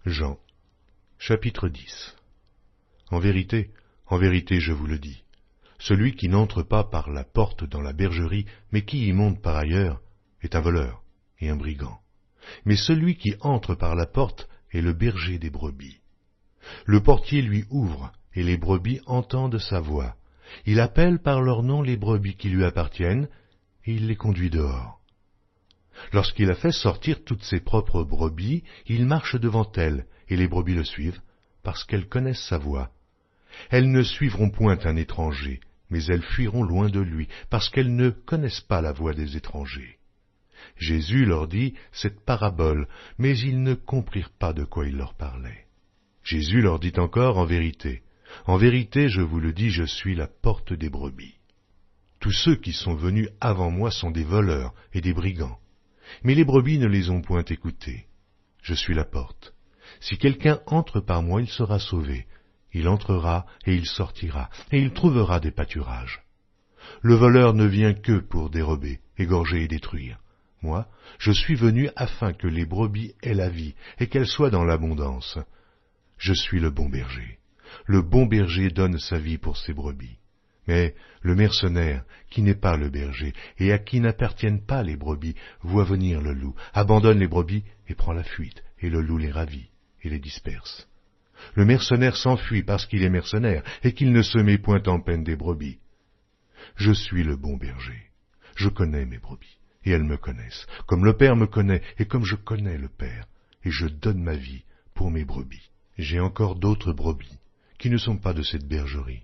Jean, chapitre 10. En vérité, je vous le dis, celui qui n'entre pas par la porte dans la bergerie, mais qui y monte par ailleurs, est un voleur et un brigand. Mais celui qui entre par la porte est le berger des brebis. Le portier lui ouvre, et les brebis entendent sa voix. Il appelle par leur nom les brebis qui lui appartiennent, et il les conduit dehors. Lorsqu'il a fait sortir toutes ses propres brebis, il marche devant elles, et les brebis le suivent, parce qu'elles connaissent sa voix. Elles ne suivront point un étranger, mais elles fuiront loin de lui, parce qu'elles ne connaissent pas la voix des étrangers. Jésus leur dit cette parabole, mais ils ne comprirent pas de quoi il leur parlait. Jésus leur dit encore, en vérité, je vous le dis, je suis la porte des brebis. Tous ceux qui sont venus avant moi sont des voleurs et des brigands, mais les brebis ne les ont point écoutés. Je suis la porte. Si quelqu'un entre par moi, il sera sauvé. Il entrera et il sortira, et il trouvera des pâturages. Le voleur ne vient que pour dérober, égorger et détruire. Moi, je suis venu afin que les brebis aient la vie, et qu'elles soient dans l'abondance. Je suis le bon berger. Le bon berger donne sa vie pour ses brebis. Mais le mercenaire, qui n'est pas le berger, et à qui n'appartiennent pas les brebis, voit venir le loup, abandonne les brebis et prend la fuite, et le loup les ravit et les disperse. Le mercenaire s'enfuit parce qu'il est mercenaire, et qu'il ne se met point en peine des brebis. Je suis le bon berger. Je connais mes brebis, et elles me connaissent, comme le Père me connaît, et comme je connais le Père, et je donne ma vie pour mes brebis. J'ai encore d'autres brebis, qui ne sont pas de cette bergerie.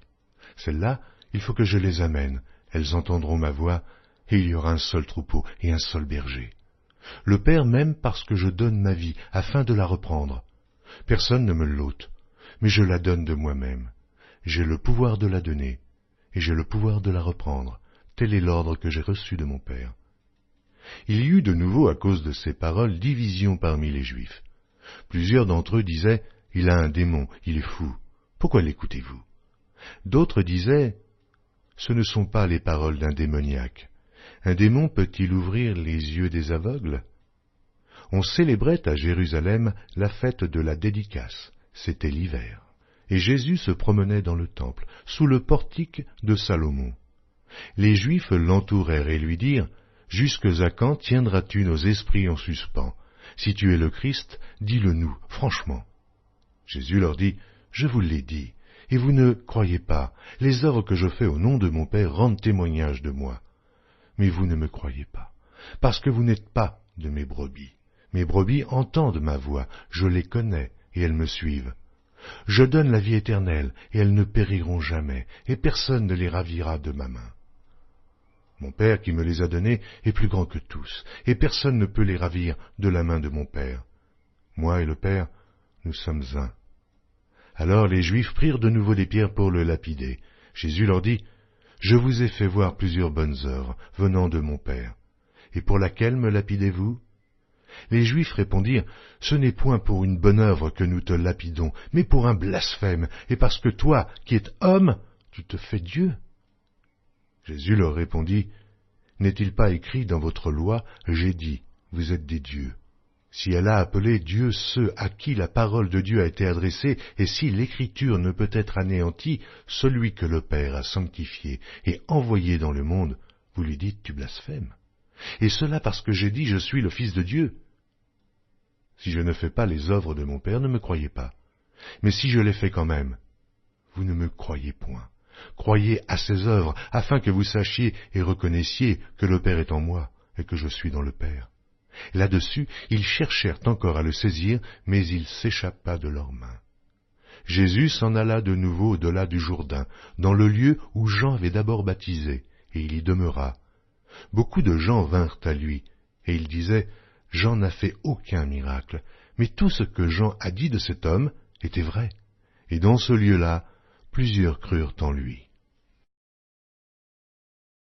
Celles-là, il faut que je les amène, elles entendront ma voix, et il y aura un seul troupeau et un seul berger. Le Père m'aime parce que je donne ma vie, afin de la reprendre. Personne ne me l'ôte, mais je la donne de moi-même. J'ai le pouvoir de la donner, et j'ai le pouvoir de la reprendre. Tel est l'ordre que j'ai reçu de mon Père. Il y eut de nouveau, à cause de ces paroles, division parmi les Juifs. Plusieurs d'entre eux disaient, « Il a un démon, il est fou. Pourquoi l'écoutez-vous » D'autres disaient, « Ce ne sont pas les paroles d'un démoniaque. Un démon peut-il ouvrir les yeux des aveugles » On célébrait à Jérusalem la fête de la dédicace, c'était l'hiver, et Jésus se promenait dans le temple, sous le portique de Salomon. Les Juifs l'entourèrent et lui dirent, « Jusque à quand tiendras-tu nos esprits en suspens? Si tu es le Christ, dis-le-nous, franchement. » Jésus leur dit, « Je vous l'ai dit, et vous ne croyez pas. Les œuvres que je fais au nom de mon Père rendent témoignage de moi. Mais vous ne me croyez pas, parce que vous n'êtes pas de mes brebis. Mes brebis entendent ma voix, je les connais, et elles me suivent. Je donne la vie éternelle, et elles ne périront jamais, et personne ne les ravira de ma main. Mon Père qui me les a donnés est plus grand que tous, et personne ne peut les ravir de la main de mon Père. Moi et le Père, nous sommes un. » Alors les Juifs prirent de nouveau des pierres pour le lapider. Jésus leur dit, « Je vous ai fait voir plusieurs bonnes œuvres venant de mon Père. Et pour laquelle me lapidez-vous » Les Juifs répondirent, « Ce n'est point pour une bonne œuvre que nous te lapidons, mais pour un blasphème, et parce que toi, qui es homme, tu te fais Dieu. » Jésus leur répondit, « N'est-il pas écrit dans votre loi, j'ai dit, vous êtes des dieux. Si elle a appelé Dieu ceux à qui la parole de Dieu a été adressée, et si l'Écriture ne peut être anéantie, celui que le Père a sanctifié et envoyé dans le monde, vous lui dites, tu blasphèmes. Et cela parce que j'ai dit, je suis le Fils de Dieu. Si je ne fais pas les œuvres de mon Père, ne me croyez pas. Mais si je les fais quand même, vous ne me croyez point. Croyez à ces œuvres, afin que vous sachiez et reconnaissiez que le Père est en moi, et que je suis dans le Père. » Là-dessus, ils cherchèrent encore à le saisir, mais il s'échappa de leurs mains. Jésus s'en alla de nouveau au-delà du Jourdain, dans le lieu où Jean avait d'abord baptisé, et il y demeura. Beaucoup de gens vinrent à lui, et ils disaient, « Jean n'a fait aucun miracle, mais tout ce que Jean a dit de cet homme était vrai. » Et dans ce lieu-là, plusieurs crurent en lui.